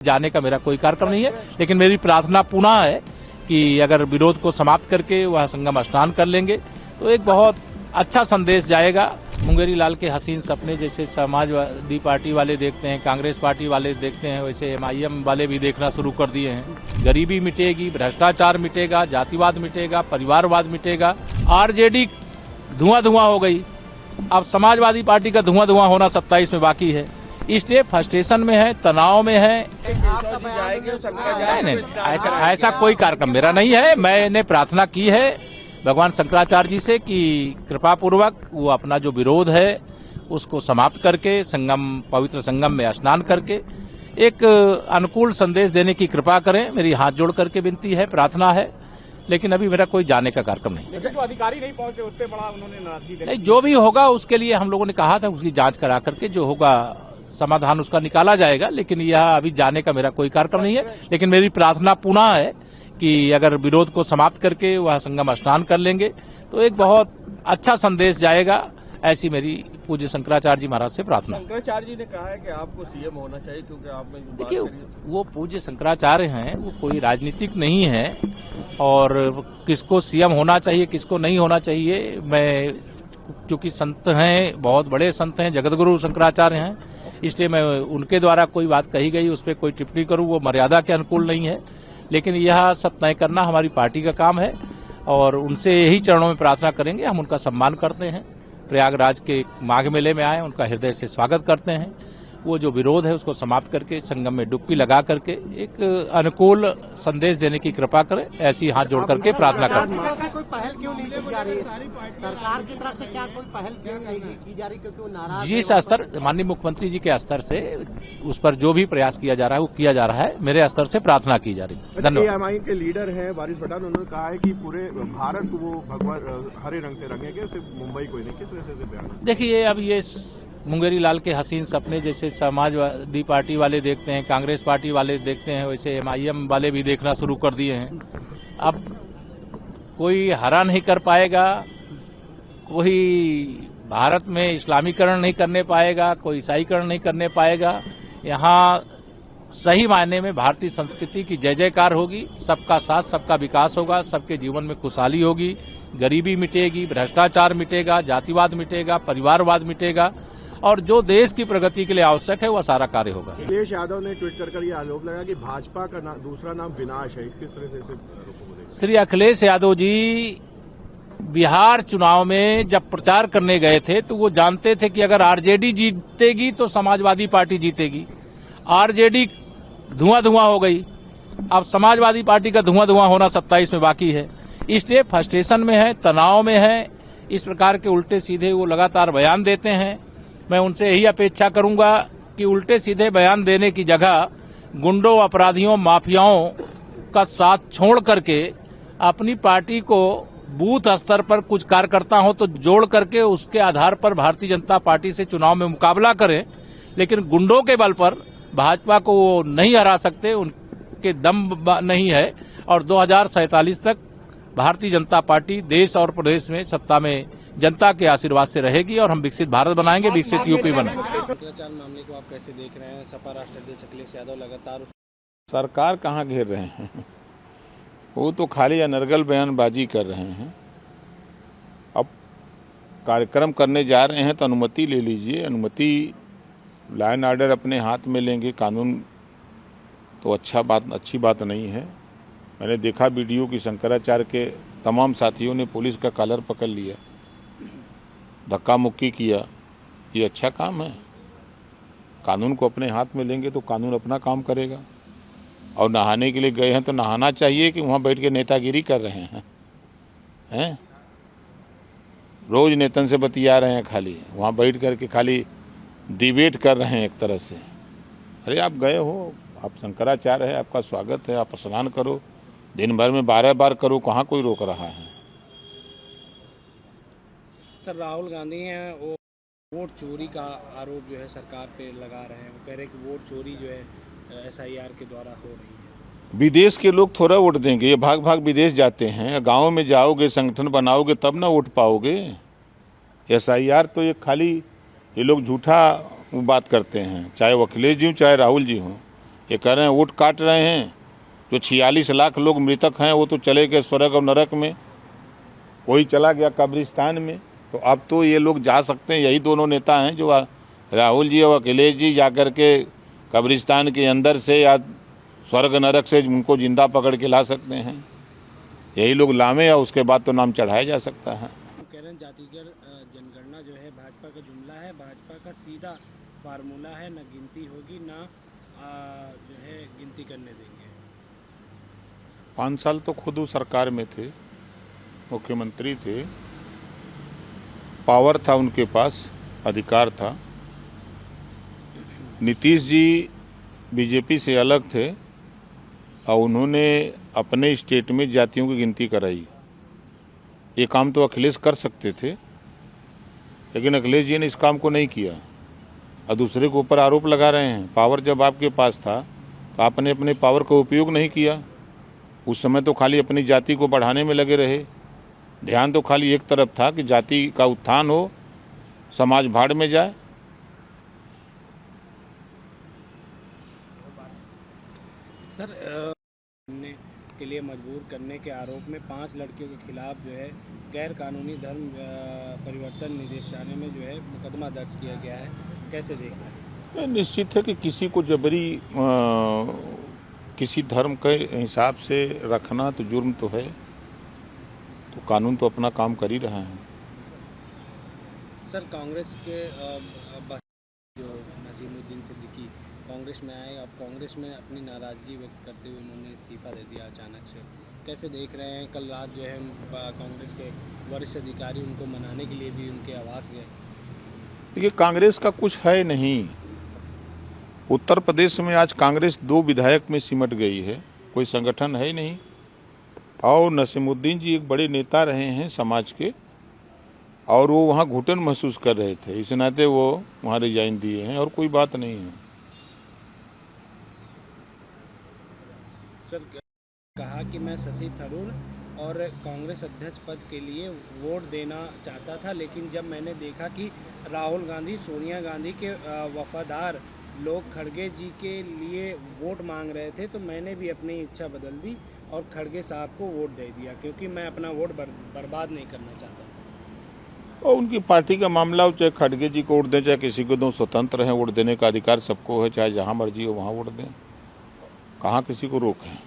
जाने का मेरा कोई कार्यक्रम नहीं है, लेकिन मेरी प्रार्थना पुनः है कि अगर विरोध को समाप्त करके वह संगम स्नान कर लेंगे तो एक बहुत अच्छा संदेश जाएगा। मुंगेरी लाल के हसीन सपने जैसे समाजवादी पार्टी वाले देखते हैं, कांग्रेस पार्टी वाले देखते हैं, वैसे MIM वाले भी देखना शुरू कर दिए हैं। गरीबी मिटेगी, भ्रष्टाचार मिटेगा, जातिवाद मिटेगा, परिवारवाद मिटेगा। RJD धुआं धुआं हो गई, अब समाजवादी पार्टी का धुआं धुआं होना 27 में बाकी है। इसलिए फ्रस्ट्रेशन में है, तनाव में है। नहीं, ऐसा कोई कार्यक्रम मेरा नहीं है। मैंने प्रार्थना की है भगवान शंकराचार्य जी से कि कृपा पूर्वक वो अपना जो विरोध है उसको समाप्त करके पवित्र संगम में स्नान करके एक अनुकूल संदेश देने की कृपा करें। मेरी हाथ जोड़ करके विनती है, प्रार्थना है, लेकिन अभी मेरा कोई जाने का कार्यक्रम नहीं। जो अधिकारी नहीं पहुंचे उस पर बड़ा उन्होंने नाराजगी नहीं, जो भी होगा उसके लिए हम लोगों ने कहा था उसकी जांच करा करके जो होगा समाधान उसका निकाला जाएगा, लेकिन यह अभी जाने का मेरा कोई कार्यक्रम नहीं है। लेकिन मेरी प्रार्थना पुनः है कि अगर विरोध को समाप्त करके वह संगम स्नान कर लेंगे तो एक बहुत अच्छा संदेश जाएगा। ऐसी मेरी पूज्य शंकराचार्य जी महाराज से प्रार्थना। शंकराचार्य जी ने कहा है कि आपको CM होना चाहिए क्योंकि आप में देखिए वो पूज्य शंकराचार्य हैं, वो कोई राजनीतिक नहीं है और किसको CM होना चाहिए किसको नहीं होना चाहिए, मैं क्योंकि संत हैं, बहुत बड़े संत हैं, जगतगुरु शंकराचार्य हैं, इसलिए मैं उनके द्वारा कोई बात कही गई उस पर कोई टिप्पणी करूं वो मर्यादा के अनुकूल नहीं है। लेकिन यह सब तय करना हमारी पार्टी का काम है और उनसे यही चरणों में प्रार्थना करेंगे। हम उनका सम्मान करते हैं, प्रयागराज के माघ मेले में आए, उनका हृदय से स्वागत करते हैं। वो जो विरोध है उसको समाप्त करके संगम में डुबकी लगा करके एक अनुकूल संदेश देने की कृपा करें, ऐसी हाथ जोड़ करके प्रार्थना करते हैं। कोई पहल क्यों नहीं की जा रही है सरकार की तरफ से? क्या कोई पहल क्यों नहीं की जा रही क्योंकि वो नाराज? जिस स्तर माननीय मुख्यमंत्री जी के स्तर से उस पर जो भी प्रयास किया जा रहा है वो किया जा रहा है, मेरे स्तर से प्रार्थना की जा रही है। धन्यवाद। AMI के लीडर हैं वारिस पठान, उन्होंने कहा है कि पूरे भारत वो भगवान हरे रंग से रंगेंगे, सिर्फ मुंबई को ही नहीं। किस तरह से बयान? देखिए अब ये मुंगेरी लाल के हसीन सपने जैसे समाजवादी पार्टी वाले देखते हैं, कांग्रेस पार्टी वाले देखते हैं, वैसे MIM वाले भी देखना शुरू कर दिए हैं। अब कोई हरा नहीं कर पाएगा, कोई भारत में इस्लामीकरण नहीं करने पाएगा, कोई ईसाईकरण नहीं करने पाएगा। यहाँ सही मायने में भारतीय संस्कृति की जय जयकार होगी, सबका साथ सबका विकास होगा, सबके जीवन में खुशहाली होगी, गरीबी मिटेगी, भ्रष्टाचार मिटेगा, जातिवाद मिटेगा, परिवारवाद मिटेगा और जो देश की प्रगति के लिए आवश्यक है वह सारा कार्य होगा। अखिलेश यादव ने ट्वीट कर ये आरोप लगाया कि भाजपा का दूसरा नाम विनाश है। किस तरह से इसे आरोपों को? श्री अखिलेश यादव जी बिहार चुनाव में जब प्रचार करने गए थे तो वो जानते थे कि अगर RJD जीतेगी तो समाजवादी पार्टी जीतेगी। RJD धुआं धुआं हो गई, अब समाजवादी पार्टी का धुआं धुआं होना 27 में बाकी है। इसलिए फ्रस्ट्रेशन में है, तनाव में है, इस प्रकार के उल्टे सीधे वो लगातार बयान देते हैं। मैं उनसे यही अपेक्षा करूंगा कि उल्टे सीधे बयान देने की जगह गुंडों, अपराधियों, माफियाओं का साथ छोड़ करके अपनी पार्टी को बूथ स्तर पर कुछ कार्यकर्ता हो तो जोड़ करके उसके आधार पर भारतीय जनता पार्टी से चुनाव में मुकाबला करें। लेकिन गुंडों के बल पर भाजपा को वो नहीं हरा सकते, उनके दम नहीं है और 2047 तक भारतीय जनता पार्टी देश और प्रदेश में सत्ता में जनता के आशीर्वाद से रहेगी और हम विकसित भारत बनाएंगे, विकसित यूपी बनाएंगे। मामले को आप कैसे देख रहे हैं? सपा राष्ट्रीय अध्यक्ष अखिलेश यादव लगातार सरकार कहाँ घेर रहे हैं, वो तो खाली अनर्गल बयानबाजी कर रहे हैं। अब कार्यक्रम करने जा रहे हैं तो अनुमति ले लीजिए, अनुमति लॉ एंड ऑर्डर अपने हाथ में लेंगे, कानून तो अच्छी बात नहीं है। मैंने देखा वीडियो की शंकराचार्य के तमाम साथियों ने पुलिस का कॉलर पकड़ लिया, धक्का मुक्की किया, ये अच्छा काम है। कानून को अपने हाथ में लेंगे तो कानून अपना काम करेगा। और नहाने के लिए गए हैं तो नहाना चाहिए कि वहाँ बैठ के नेतागिरी कर रहे हैं? रोज नेतन से बतिया रहे हैं, खाली वहाँ बैठ करके खाली डिबेट कर रहे हैं एक तरह से। अरे आप गए हो, आप शंकराचार्य है, आपका स्वागत है, आप स्नान करो, दिन भर में 12 बार करो, कहाँ कोई रोक रहा है? सर राहुल गांधी हैं, वो वोट चोरी का आरोप जो है सरकार पे लगा रहे हैं। वो कह रहे हैं कि वोट चोरी जो है SIR के द्वारा हो रही है। विदेश के लोग थोड़ा वोट देंगे, ये भाग भाग विदेश जाते हैं। गांव में जाओगे, संगठन बनाओगे तब ना वोट पाओगे। SIR तो ये खाली ये लोग झूठा बात करते हैं, चाहे वो अखिलेश जी हों चाहे राहुल जी हों। ये कह रहे हैं ऊँट काट रहे हैं, जो 46 लाख लोग मृतक हैं वो तो चले गए स्वर्ग और नरक में, कोई चला गया कब्रिस्तान में। तो अब तो ये लोग जा सकते हैं, यही दोनों नेता हैं जो राहुल जी और अखिलेश जी जाकर के कब्रिस्तान के अंदर से या स्वर्ग नरक से उनको जिंदा पकड़ के ला सकते हैं। यही लोग लामे या उसके बाद तो नाम चढ़ाया जा सकता है। कह रहे हैं जातिगत जनगणना जो है भाजपा का जुमला है, भाजपा का सीधा फार्मूला है, न गिनती होगी न जो है गिनती करने देंगे। 5 साल तो खुद वो सरकार में थे, मुख्यमंत्री थे, पावर था उनके पास, अधिकार था। नीतीश जी बीजेपी से अलग थे और उन्होंने अपने स्टेट में जातियों की गिनती कराई। ये काम तो अखिलेश कर सकते थे, लेकिन अखिलेश जी ने इस काम को नहीं किया और दूसरे के ऊपर आरोप लगा रहे हैं। पावर जब आपके पास था तो आपने अपने पावर का उपयोग नहीं किया। उस समय तो खाली अपनी जाति को बढ़ाने में लगे रहे। ध्यान तो खाली एक तरफ था कि जाति का उत्थान हो, समाज भाड़ में जाए। सर करने के लिए मजबूर करने के आरोप में 5 लड़कियों के खिलाफ जो है गैर कानूनी धर्म परिवर्तन निदेशालय में जो है मुकदमा दर्ज किया गया है, कैसे देख रहे हैं? निश्चित है कि किसी को जबरी किसी धर्म के हिसाब से रखना तो जुर्म तो है, तो कानून तो अपना काम कर ही रहा है। सर कांग्रेस के जो नसीमुद्दीन सिद्दीकी कांग्रेस में आए, अब कांग्रेस में अपनी नाराजगी व्यक्त करते हुए उन्होंने इस्तीफा दे दिया अचानक से, कैसे देख रहे हैं? कल रात जो है कांग्रेस के वरिष्ठ अधिकारी उनको मनाने के लिए भी उनके आवास गए। देखिए, कांग्रेस का कुछ है नहीं। उत्तर प्रदेश में आज कांग्रेस 2 विधायक में सिमट गई है, कोई संगठन है ही नहीं। और नसीमुद्दीन जी एक बड़े नेता रहे हैं समाज के, और वो वहाँ घुटन महसूस कर रहे थे, इस नाते वो वहाँ रिजाइन दिए हैं, और कोई बात नहीं है। सर कहा कि मैं शशि थरूर और कांग्रेस अध्यक्ष पद के लिए वोट देना चाहता था, लेकिन जब मैंने देखा कि राहुल गांधी, सोनिया गांधी के वफादार लोग खड़गे जी के लिए वोट मांग रहे थे, तो मैंने भी अपनी इच्छा बदल दी और खड़गे साहब को वोट दे दिया, क्योंकि मैं अपना वोट बर्बाद नहीं करना चाहता। और उनकी पार्टी का मामला हो, चाहे खड़गे जी को वोट दें चाहे किसी को दो, स्वतंत्र है, वोट देने का अधिकार सबको है, चाहे जहां मर्जी हो वहां वोट दें, कहाँ किसी को रोक है।